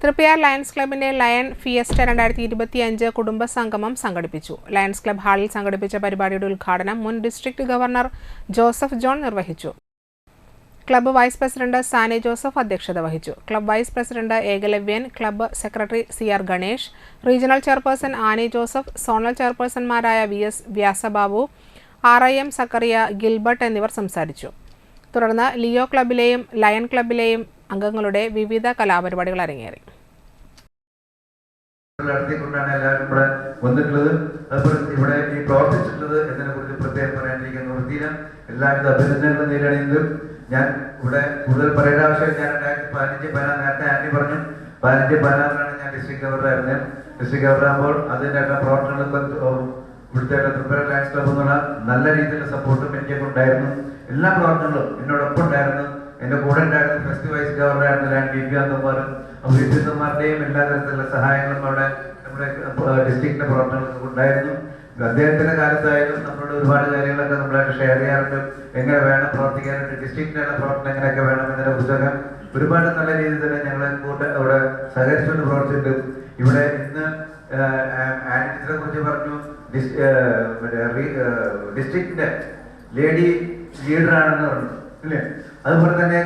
Triprayar lions ക്ലബിന്റെ lion fiesta 2025 കുടുംബ സംഗമം സംഘടിപ്പിച്ചു. ലയൺസ് ക്ലബ് ഹാളിൽ സംഘടിപ്പിച്ച പരിപാടിയുടെ ഉദ്ഘാടനം മുൻ ഡിസ്ട്രിക്ട് ഗവർണർ ജോസഫ് ജോൺ നിർവഹിച്ചു. Club vice president Sani Joseph അധ്യക്ഷത വഹിച്ചു. Club vice president Ekalavyan, club secretary CR Ganesh, regional chairperson Annie Joseph, zonal ചെയർപേഴ്സൺമാരായ VS വ്യാസബാബു, RIM സക്കറിയ, ഗിൽബർട്ട് എന്നിവർ സംസാരിച്ചു. തുടർന്ന് ലിയോ ക്ലബിലെയും ലയൺ ക്ലബിലെയും അംഗങ്ങളുടെ വിവിധ കലാപരിപാടികൾ അരങ്ങേറി. എല്ലാവിധ അഭിനന്ദനങ്ങളും നേരിടുന്നതും ഞാൻ ഇവിടെ കൂടുതൽ പറയേണ്ട ആവശ്യം. ഞാൻ 2015-16 നേരത്തെ ആന്റി പറഞ്ഞു, 15-16 ഞാൻ ഡിസ്ട്രിക്ട് ഗവർണറായിരുന്നു. ഡിസ്ട്രിക്ട് ഗവർണർ ആകുമ്പോൾ അതിൻ്റെ പ്രവർത്തനങ്ങൾ ഇവിടുത്തെ തൃപ്പയാർ ലയൺസ് ക്ലബ് എന്നുള്ള നല്ല രീതിയിലുള്ള സപ്പോർട്ടും എനിക്കൊക്കെ ഉണ്ടായിരുന്നു. എല്ലാ പ്രവർത്തനങ്ങളും എന്നോടൊപ്പം ഉണ്ടായിരുന്നു. എൻ്റെ കൂടെ ഉണ്ടായിരുന്ന ഫസ്റ്റ് വൈസ് ഗവർണറായിരുന്നു ലയൺ VP അന്തമാരും VP-മാരുടെയും എല്ലാ തരത്തിലുള്ള സഹായങ്ങളും അവിടെ നമ്മുടെ ഡിസ്ട്രിക്റ്റിന്റെ പ്രവർത്തനങ്ങൾക്ക് ഉണ്ടായിരുന്നു. അദ്ദേഹത്തിന്റെ കാലത്തായാലും നമ്മളോട് ഒരുപാട് കാര്യങ്ങളൊക്കെ നമ്മളായിട്ട് ഷെയർ ചെയ്യാറുണ്ട്. എങ്ങനെ വേണം പ്രവർത്തിക്കാനായിട്ട്, ഡിസ്ട്രിക്റ്റിനുള്ള പ്രവർത്തനം എങ്ങനെയൊക്കെ വേണം എന്നതിനെ കുറിച്ചൊക്കെ ഒരുപാട് നല്ല രീതിയിൽ തന്നെ ഞങ്ങളെ കൂടെ അവിടെ സഹകരിച്ചുകൊണ്ട് പ്രവർത്തിച്ചിട്ടുണ്ട്. ഇവിടെ ഇന്ന് ആന്റിനെ കുറിച്ച് പറഞ്ഞു, ഡിസ്ട്രിക്റ്റിന്റെ ലേഡി ലീഡറാണെന്ന് പറഞ്ഞു ഇല്ലേ. അതുപോലെ തന്നെ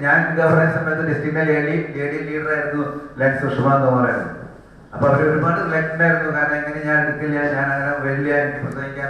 ഞാൻ ഗവർണർ സമയത്ത് ഡിസ്ട്രിക്റ്റിന്റെ ലേഡി ലീഡറായിരുന്നു ലയൺ സുഷമ തോമറായിരുന്നു. അപ്പൊ അവർ ഒരുപാട് റിലേറ്റഡ് ആയിരുന്നു. കാരണം എങ്ങനെ ഞാൻ എടുക്കില്ല, ഞാൻ അങ്ങനെ വലിയ എനിക്ക് പ്രസംഗിക്കാൻ